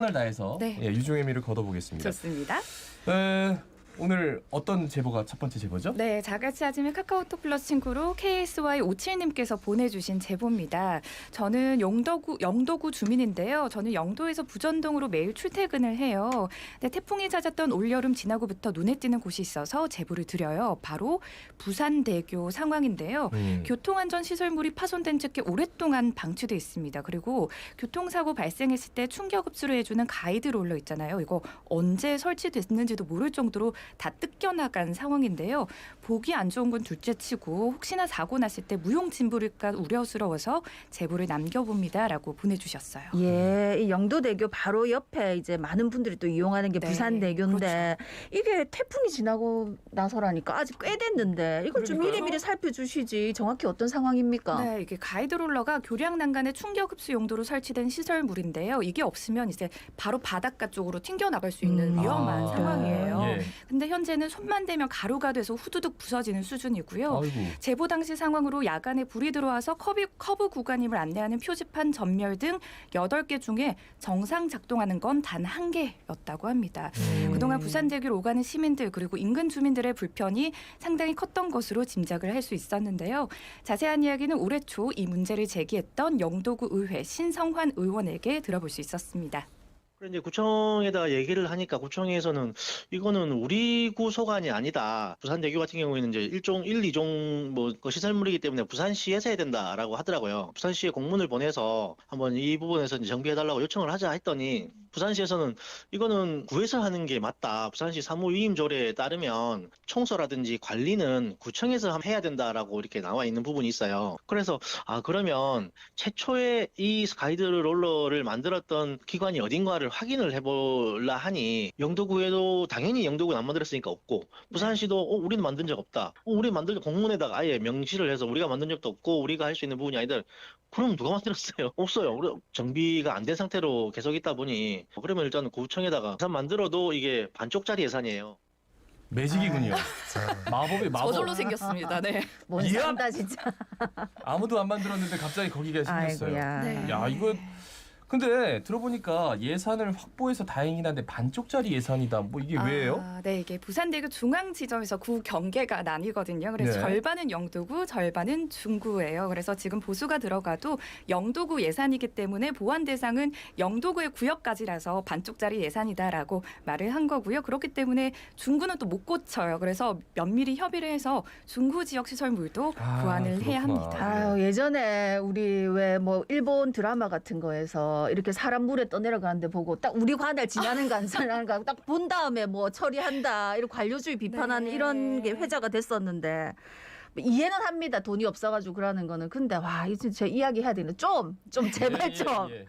을 다해서 네. 예, 유종의 미를 걷어보겠습니다. 좋습니다. 오늘 어떤 제보가 첫 번째 제보죠? 네, 자갈치 아침에 카카오톡 플러스 친구로 KSY57님께서 보내주신 제보입니다. 저는 영도구 주민인데요. 저는 영도에서 부전동으로 매일 출퇴근을 해요. 근데 태풍이 잦았던 올여름 지나고부터 눈에 띄는 곳이 있어서 제보를 드려요. 바로 부산대교 상황인데요. 교통안전 시설물이 파손된 지 꽤 오랫동안 방치돼 있습니다. 그리고 교통사고 발생했을 때 충격 흡수를 해주는 가이드롤러 있잖아요. 이거 언제 설치됐는지도 모를 정도로 다 뜯겨나간 상황인데요. 보기 안 좋은 건 둘째치고 혹시나 사고 났을 때 무용진부를까 우려스러워서 제보를 남겨봅니다라고 보내주셨어요. 예, 이 영도대교 바로 옆에 이제 많은 분들이 또 이용하는 게 네, 부산대교인데 이게 태풍이 지나고 나서라니까 아직 꽤 됐는데 이걸 좀 그러니까요. 미리미리 살펴주시지 정확히 어떤 상황입니까? 네, 이게 가이드롤러가 교량 난간에 충격 흡수 용도로 설치된 시설물인데요. 이게 없으면 이제 바로 바닷가 쪽으로 튕겨 나갈 수 있는 위험한 상황이에요. 예. 근데 현재는 손만 대면 가루가 돼서 후두둑 부서지는 수준이고요. 아이고. 제보 당시 상황으로 야간에 불이 들어와서 커브 구간임을 안내하는 표지판 전멸 등 8개 중에 정상 작동하는 건 단 1개였다고 합니다. 그동안 부산대교를 오가는 시민들 그리고 인근 주민들의 불편이 상당히 컸던 것으로 짐작을 할 수 있었는데요. 자세한 이야기는 올해 초 이 문제를 제기했던 영도구 의회 신성환 의원에게 들어볼 수 있었습니다. 그래 이제 구청에다 얘기를 하니까 구청에서는 이거는 우리 구 소관이 아니다. 부산대교 같은 경우에는 이제 2종 그 시설물이기 때문에 부산시에서 해야 된다라고 하더라고요. 부산시에 공문을 보내서 한번 이 부분에서 이제 정비해달라고 요청을 하자 했더니 부산시에서는 이거는 구에서 하는 게 맞다. 부산시 사무위임조례에 따르면 청소라든지 관리는 구청에서 해야 된다라고 이렇게 나와 있는 부분이 있어요. 그래서 그러면 최초에 이 가이드 롤러를 만들었던 기관이 어딘가를 확인을 해보려 하니 영도구에도 당연히 영도구는 안 만들었으니까 없고 부산시도 우리는 만든 적 없다. 우리 만들 공문에다가 아예 명시를 해서 우리가 만든 적도 없고 우리가 할 수 있는 부분이 아니다. 그럼 누가 만들었어요? 없어요. 우리 정비가 안 된 상태로 계속 있다 보니 그러면 일단 구청에다가 예산 만들어도 이게 반쪽짜리 예산이에요. 매직이군요. 마법의 마법. 저절로 생겼습니다. 네. 뭔 이야! 산다 진짜. 아무도 안 만들었는데 갑자기 거기가 생겼어요. 아이고야. 네. 야, 이거 근데 들어보니까 예산을 확보해서 다행이긴 한데 반쪽짜리 예산이다. 뭐 이게 왜요? 네, 이게 부산대교 중앙 지점에서 구 경계가 나뉘거든요. 그래서 네. 절반은 영도구, 절반은 중구예요. 그래서 지금 보수가 들어가도 영도구 예산이기 때문에 보완 대상은 영도구의 구역까지라서 반쪽짜리 예산이다라고 말을 한 거고요. 그렇기 때문에 중구는 또 못 고쳐요. 그래서 면밀히 협의를 해서 중구 지역 시설물도 보완을 해야 그렇구나. 합니다. 아유, 예전에 우리 왜 뭐 일본 드라마 같은 거에서 이렇게 사람 물에 떠내려가는데 보고 딱 우리 관할 지나는 간사람 딱 본 다음에 뭐 처리한다 이런 관료주의 비판하는 네. 이런 게 회자가 됐었는데 이해는 합니다. 돈이 없어가지고 그러는 거는. 근데 와 이제 제 이야기 해야 되는 좀 제발 좀. 예.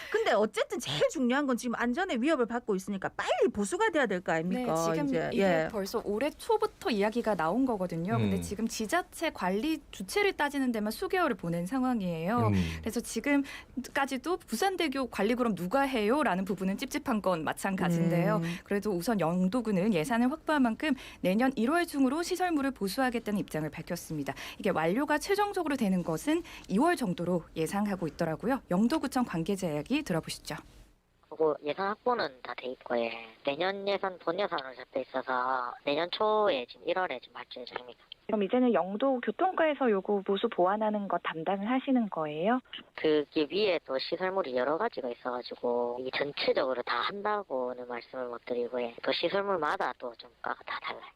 근데 어쨌든 제일 중요한 건 지금 안전의 위협을 받고 있으니까 빨리 보수가 돼야 될 거 아닙니까? 네, 지금 이제. 이게 예. 벌써 올해 초부터 이야기가 나온 거거든요. 근데 지금 지자체 관리 주체를 따지는 데만 수개월을 보낸 상황이에요. 그래서 지금까지도 부산대교 관리 그럼 누가 해요? 라는 부분은 찝찝한 건 마찬가지인데요. 그래도 우선 영도구는 예산을 확보한 만큼 내년 1월 중으로 시설물을 보수하겠다는 입장을 밝혔습니다. 이게 완료가 최종적으로 되는 것은 2월 정도로 예상하고 있더라고요. 영도구청 관계자 이야기 들어보시죠. 그리고 예산 확보는 다 돼 있고 내년 예산 본 예산으로 잡혀 있어서 내년 초에 지금 1월에 지금 발주 예정입니다. 그럼 이제는 영도 교통과에서 요거 보수 보완하는 것 담당을 하시는 거예요? 그게 위에 또 시설물이 여러 가지가 있어가지고 이게 전체적으로 다 한다고는 말씀을 못 드리고 또 시설물마다 또 좀 가가 다 달라요.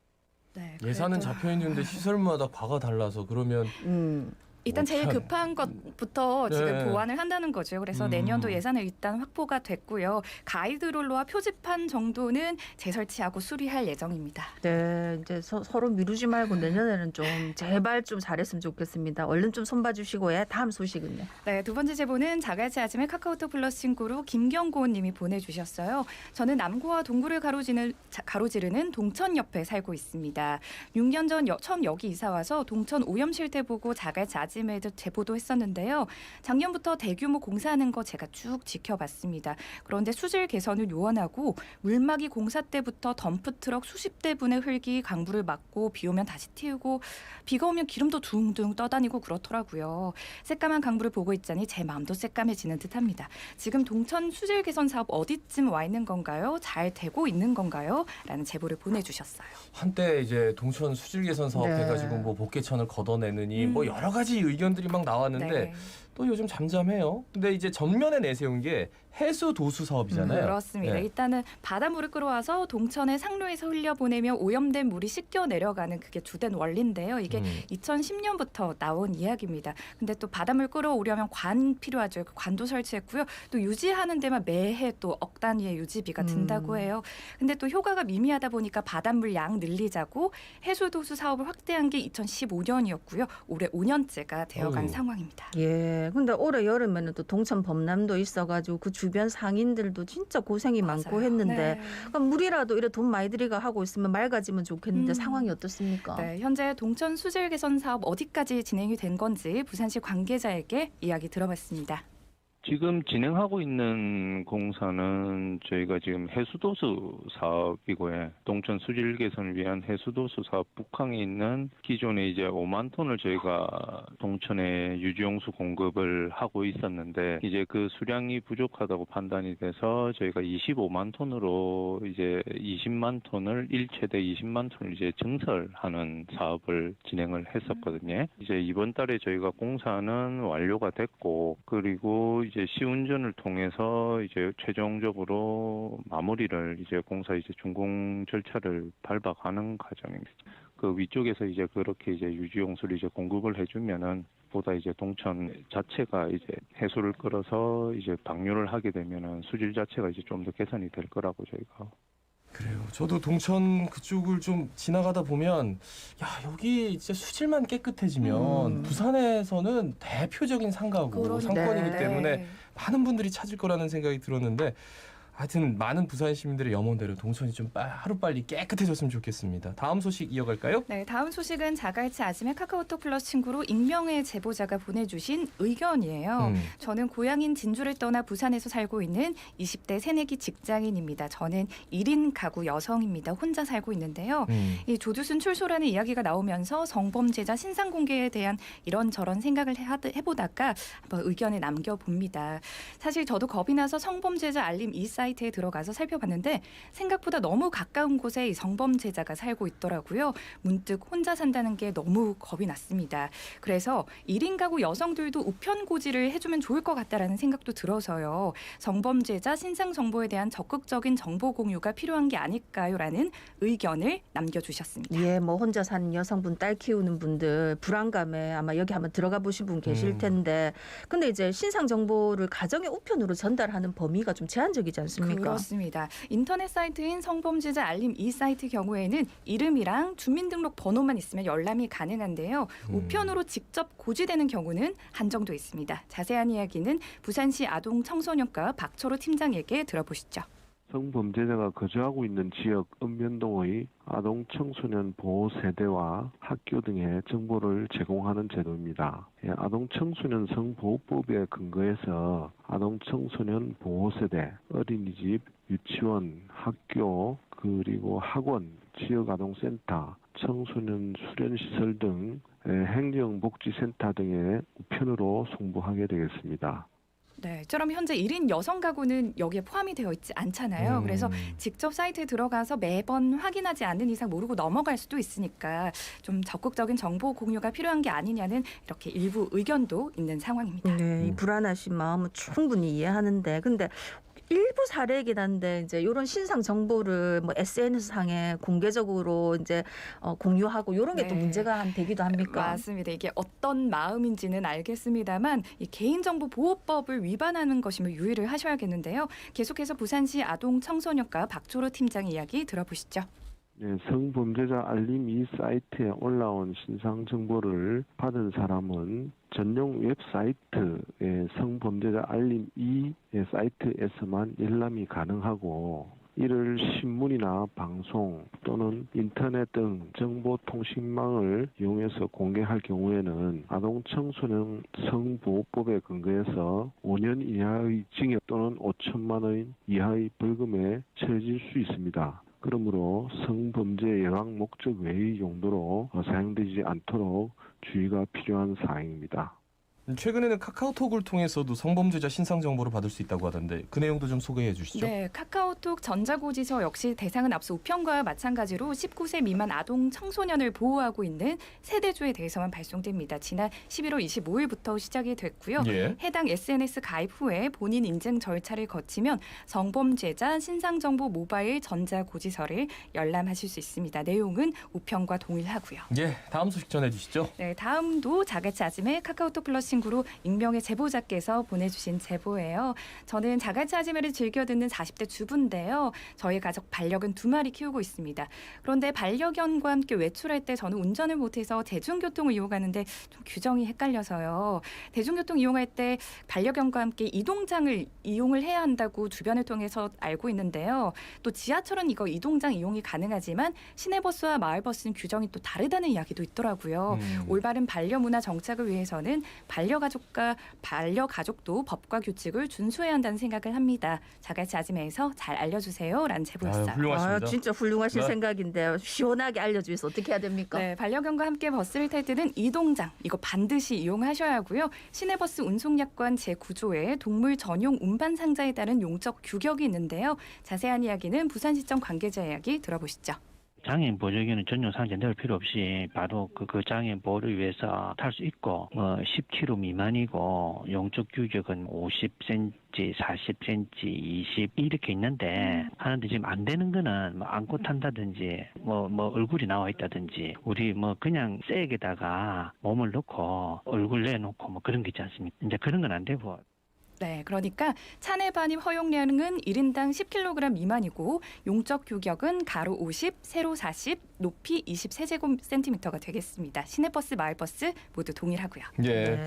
네, 예산은 그래도 잡혀 있는데 시설마다 과가 달라서 그러면 일단 제일 참. 급한 것부터 지금 네. 보완을 한다는 거죠. 그래서 내년도 예산은 일단 확보가 됐고요. 가이드롤러와 표지판 정도는 재설치하고 수리할 예정입니다. 네, 이제 서로 미루지 말고 내년에는 좀 제발 좀 잘했으면 좋겠습니다. 얼른 좀 손봐주시고 다음 소식은요. 네, 두 번째 제보는 자갈치 아침에 카카오톡 플러스 친구로 김경고 님이 보내주셨어요. 저는 남구와 동구를 가로지르는 동천 옆에 살고 있습니다. 6년 전 처음 여기 이사 와서 동천 오염 실태 보고 자갈치 아침에도 제보도 했었는데요. 작년부터 대규모 공사하는 거 제가 쭉 지켜봤습니다. 그런데 수질 개선을 요원하고 물막이 공사 때부터 덤프트럭 수십 대분의 흙이 강물을 막고 비 오면 다시 틔우고 비가 오면 기름도 둥둥 떠다니고 그렇더라고요. 새까만 강물을 보고 있자니 제 마음도 새까매지는 듯합니다. 지금 동천 수질 개선 사업 어디쯤 와 있는 건가요? 잘 되고 있는 건가요? 라는 제보를 보내주셨어요. 한때 이제 동천 수질 개선 사업 네. 해가지고 뭐 복개천을 걷어내느니 뭐 여러 가지 의견들이 막 나왔는데 네. 또 요즘 잠잠해요. 근데 이제 전면에 내세운 게 해수 도수 사업이잖아요. 그렇습니다. 네. 일단은 바닷물을 끌어와서 동천의 상류에서 흘려보내며 오염된 물이 씻겨 내려가는 그게 주된 원리인데요. 이게 2010년부터 나온 이야기입니다. 근데 또 바닷물 끌어오려면 관 필요하죠. 그 관도 설치했고요. 또 유지하는 데만 매해 또 억 단위의 유지비가 든다고 해요. 근데 또 효과가 미미하다 보니까 바닷물 양 늘리자고 해수도수 사업을 확대한 게 2015년이었고요. 올해 5년째가 되어간 어휴. 상황입니다. 예. 근데 올해 여름에는 또 동천 범람도 있어가지고 그 주변 상인들도 진짜 고생이 많고 맞아요. 했는데 네. 그럼 물이라도 이래 돈 많이 들이가 하고 있으면 맑아지면 좋겠는데 상황이 어떻습니까? 네, 현재 동천 수질 개선 사업 어디까지 진행이 된 건지 부산시 관계자에게 이야기 들어봤습니다. 지금 진행하고 있는 공사는 저희가 지금 해수도수 사업이고요. 동천 수질 개선을 위한 해수도수 사업 북항에 있는 기존에 이제 5만 톤을 저희가 동천에 유지용수 공급을 하고 있었는데 이제 그 수량이 부족하다고 판단이 돼서 저희가 25만 톤으로 이제 20만 톤을 1최대 20만 톤을 이제 증설하는 사업을 진행을 했었거든요. 이제 이번 달에 저희가 공사는 완료가 됐고 그리고 이제 시운전을 통해서 이제 최종적으로 마무리를 이제 공사 이제 준공 절차를 밟아가는 과정입니다. 그 위쪽에서 이제 그렇게 이제 유지용수를 이제 공급을 해주면은 보다 이제 동천 자체가 이제 해수를 끌어서 이제 방류를 하게 되면은 수질 자체가 이제 좀 더 개선이 될 거라고 저희가. 그래요. 저도 동천 그쪽을 좀 지나가다 보면 야 여기 진짜 수질만 깨끗해지면 부산에서는 대표적인 상가고 상권이기 네. 때문에 많은 분들이 찾을 거라는 생각이 들었는데 하여튼 많은 부산 시민들의 염원대로 동천이 좀 하루빨리 깨끗해졌으면 좋겠습니다. 다음 소식 이어갈까요? 네, 다음 소식은 자갈치 아침에 카카오톡 플러스 친구로 익명의 제보자가 보내주신 의견이에요. 저는 고향인 진주를 떠나 부산에서 살고 있는 20대 새내기 직장인입니다. 저는 1인 가구 여성입니다. 혼자 살고 있는데요. 이 조두순 출소라는 이야기가 나오면서 성범죄자 신상 공개에 대한 이런저런 생각을 해보다가 한번 의견을 남겨봅니다. 사실 저도 겁이 나서 성범죄자 알림 이 사이트에 들어가서 살펴봤는데 생각보다 너무 가까운 곳에 이 성범죄자가 살고 있더라고요. 문득 혼자 산다는 게 너무 겁이 났습니다. 그래서 1인 가구 여성들도 우편고지를 해주면 좋을 것 같다라는 생각도 들어서요. 성범죄자 신상 정보에 대한 적극적인 정보 공유가 필요한 게 아닐까요라는 의견을 남겨주셨습니다. 예, 뭐 혼자 사는 여성분, 딸 키우는 분들 불안감에 아마 여기 한번 들어가 보신 분 계실 텐데 근데 이제 신상 정보를 가정의 우편으로 전달하는 범위가 좀 제한적이지 않습니까? 그렇습니다. 인터넷 사이트인 성범죄자 알림 이 사이트 경우에는 이름이랑 주민등록 번호만 있으면 열람이 가능한데요. 우편으로 직접 고지되는 경우는 한정돼 있습니다. 자세한 이야기는 부산시 아동청소년과 박철호 팀장에게 들어보시죠. 성범죄자가 거주하고 있는 지역 읍면동의 아동 청소년 보호 세대와 학교 등의 정보를 제공하는 제도입니다. 아동 청소년 성보호법에 근거해서 아동 청소년 보호 세대, 어린이집, 유치원, 학교, 그리고 학원, 지역 아동센터, 청소년 수련시설 등 행정복지센터 등의 우편으로 송부하게 되겠습니다. 네, 이처럼 현재 1인 여성 가구는 여기에 포함이 되어 있지 않잖아요. 그래서 직접 사이트에 들어가서 매번 확인하지 않는 이상 모르고 넘어갈 수도 있으니까 좀 적극적인 정보 공유가 필요한 게 아니냐는 이렇게 일부 의견도 있는 상황입니다. 네, 이 불안하신 마음은 충분히 이해하는데 근데 일부 사례이긴 한데 이제 이런 신상 정보를 뭐 SNS 상에 공개적으로 이제 공유하고 이런 게 또 네. 문제가 되기도 합니까? 맞습니다. 이게 어떤 마음인지는 알겠습니다만 이 개인정보보호법을 위반하는 것이면 유의를 하셔야겠는데요. 계속해서 부산시 아동청소년과 박초로 팀장 이야기 들어보시죠. 네, 성범죄자 알림 이 사이트에 올라온 신상 정보를 받은 사람은 전용 웹사이트의 성범죄자 알림 이 사이트에서만 열람이 가능하고 이를 신문이나 방송 또는 인터넷 등 정보통신망을 이용해서 공개할 경우에는 아동 청소년 성보호법에 근거해서 5년 이하의 징역 또는 5천만 원 이하의 벌금에 처해질 수 있습니다. 그러므로 성범죄 예방 목적 외의 용도로 사용되지 않도록 주의가 필요한 사항입니다. 최근에는 카카오톡을 통해서도 성범죄자 신상 정보를 받을 수 있다고 하던데 그 내용도 좀 소개해 주시죠. 네, 카카오톡 전자고지서 역시 대상은 앞서 우편과와 마찬가지로 19세 미만 아동 청소년을 보호하고 있는 세대조에 대해서만 발송됩니다. 지난 11월 25일부터 시작이 됐고요. 예. 해당 SNS 가입 후에 본인 인증 절차를 거치면 성범죄자 신상정보 모바일 전자고지서를 열람하실 수 있습니다. 내용은 우편과 동일하고요. 예, 다음 소식 전해 주시죠. 네, 다음도 자갈치 아지매 카카오톡 플러스 친구로 익명의 제보자께서 보내주신 제보예요. 저는 자갈치 아지매를 즐겨 듣는 40대 주부인데요. 저희 가족 반려견 2마리 키우고 있습니다. 그런데 반려견과 함께 외출할 때 저는 운전을 못해서 대중교통을 이용하는데 좀 규정이 헷갈려서요. 대중교통 이용할 때 반려견과 함께 이동장을 이용을 해야 한다고 주변을 통해서 알고 있는데요. 또 지하철은 이거 이동장 이용이 가능하지만 시내버스와 마을버스는 규정이 또 다르다는 이야기도 있더라고요. 올바른 반려문화 정착을 위해서는 반려가족도 법과 규칙을 준수해야 한다는 생각을 합니다. 자갈치 아지매에서 잘 알려주세요. 라는 제보였어요. 훌륭하십니다. 진짜 훌륭하신 네. 생각인데요. 시원하게 알려주셔서 어떻게 해야 됩니까? 네, 반려견과 함께 버스를 탈 때는 이동장 이거 반드시 이용하셔야 하고요. 시내버스 운송약관 제9조에 동물 전용 운반 상자에 따른 용적 규격이 있는데요. 자세한 이야기는 부산시청 관계자 이야기 들어보시죠. 장애인 보조견은 전용 상자 넣을 필요 없이 바로 그 장애인 보호를 위해서 탈 수 있고 10kg 미만이고 용적 규격은 50cm, 40cm, 20 이렇게 있는데 하는데 지금 안 되는 거는 뭐 안고 탄다든지 뭐 얼굴이 나와 있다든지 우리 뭐 그냥 쇠에다가 몸을 넣고 얼굴 내놓고 뭐 그런 게 있지 않습니까? 이제 그런 건 안 되고. 네, 그러니까 차내 반입 허용량은 1인당 10kg 미만이고 용적 규격은 가로 50, 세로 40, 높이 23제곱센티미터가 되겠습니다. 시내버스, 마을버스 모두 동일하고요. 예. 네.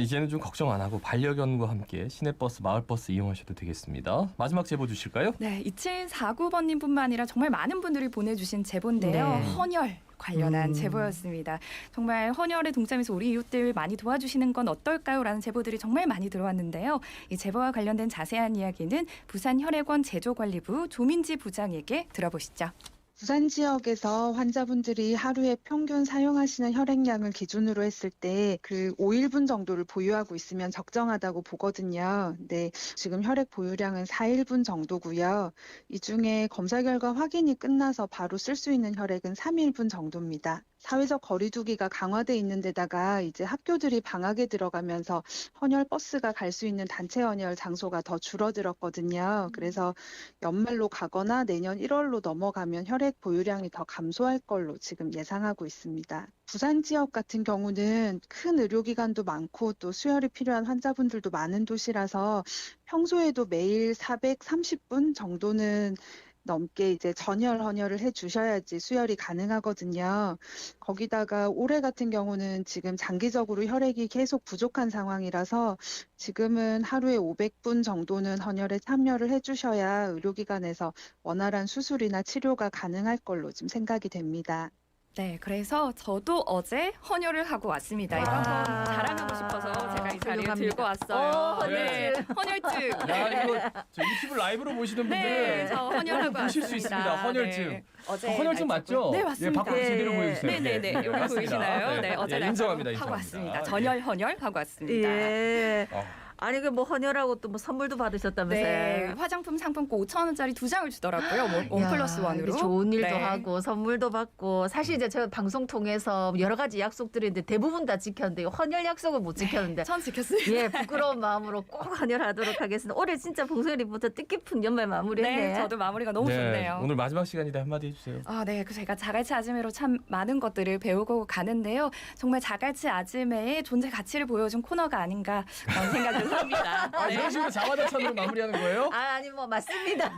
이제는 좀 걱정 안 하고 반려견과 함께 시내버스, 마을버스 이용하셔도 되겠습니다. 마지막 제보 주실까요? 네, 2749번님뿐만 아니라 정말 많은 분들이 보내주신 제보인데요. 네. 헌혈 관련한 제보였습니다. 정말 헌혈에 동참해서 우리 이웃들 많이 도와주시는 건 어떨까요? 라는 제보들이 정말 많이 들어왔는데요. 이 제보와 관련된 자세한 이야기는 부산혈액원 제조관리부 조민지 부장에게 들어보시죠. 부산 지역에서 환자분들이 하루에 평균 사용하시는 혈액량을 기준으로 했을 때 그 5일분 정도를 보유하고 있으면 적정하다고 보거든요. 근데 지금 혈액 보유량은 4일분 정도고요. 이 중에 검사 결과 확인이 끝나서 바로 쓸 수 있는 혈액은 3일분 정도입니다. 사회적 거리두기가 강화돼 있는 데다가 이제 학교들이 방학에 들어가면서 헌혈 버스가 갈 수 있는 단체 헌혈 장소가 더 줄어들었거든요. 그래서 연말로 가거나 내년 1월로 넘어가면 혈액 보유량이 더 감소할 걸로 지금 예상하고 있습니다. 부산 지역 같은 경우는 큰 의료기관도 많고 또 수혈이 필요한 환자분들도 많은 도시라서 평소에도 매일 430분 정도는 넘게 이제 전혈 헌혈을 해주셔야지 수혈이 가능하거든요. 거기다가 올해 같은 경우는 지금 장기적으로 혈액이 계속 부족한 상황이라서 지금은 하루에 500분 정도는 헌혈에 참여를 해주셔야 의료기관에서 원활한 수술이나 치료가 가능할 걸로 지금 생각이 됩니다. 네, 그래서 저도 어제 헌혈을 하고 왔습니다. 이거 한번 자랑하고 싶어서 제가 이 자리에 훌륭합니다. 들고 왔어요. 헌혈증. 네, 헌혈증. 야, 이거 저 유튜브 라이브로 보시는 분들 네, 저 헌혈하고 보실 왔습니다. 수 있습니다. 헌혈증. 네, 어제 헌혈증 맞죠? 네, 맞습니다. 예, 밖으로 제대로 보여주세요. 네네네. 여기 맞습니다. 보이시나요? 네, 어제 예, 인정합니다. 하고 인정합니다. 왔습니다. 전혈 헌혈 하고 왔습니다. 예. 아. 아니 그 뭐 헌혈하고 또 뭐 선물도 받으셨다면서요? 네, 화장품 상품권 5,000원짜리 2장을 주더라고요. 원 야, 플러스 원으로. 이게 좋은 일도 네. 하고 선물도 받고 사실 이제 제가 방송 통해서 여러 가지 약속들이 있는데 대부분 다 지켰는데 헌혈 약속을 못 지켰는데 전 지켰습니다. 예 부끄러운 마음으로 꼭 헌혈하도록 하겠습니다. 올해 진짜 봉선 리포터 뜻깊은 연말 마무리했네. 네, 저도 마무리가 너무 좋네요. 오늘 마지막 시간인데 한마디 해주세요. 아, 네. 그 제가 자갈치 아즈메로 참 많은 것들을 배우고 가는데요. 정말 자갈치 아즈메의 존재 가치를 보여준 코너가 아닌가 그런 생각을 합니다. 아, 이런 식으로 자화자찬으로 마무리하는 거예요? 아니 뭐 맞습니다.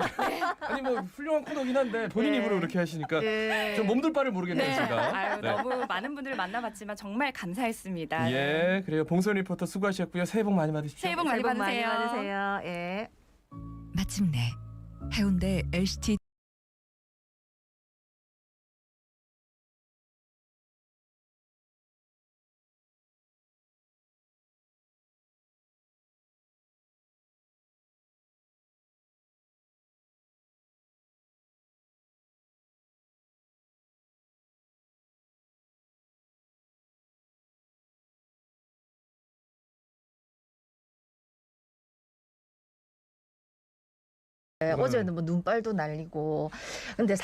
아니 뭐 훌륭한 코너긴 한데 본인 네. 입으로 이렇게 하시니까 네. 좀 몸둘 바를 모르겠네요, 네. 제가. 아유, 네. 너무 많은 분들을 만나봤지만 정말 감사했습니다. 예, 그래요. 봉선 리포터 수고하셨고요. 새해 복 많이 받으십시오. 새해 복 많이 새해 복 받으세요. 많이 받으세요. 예. 마침내 해운대 LCT 어제는 뭐 눈발도 날리고 근데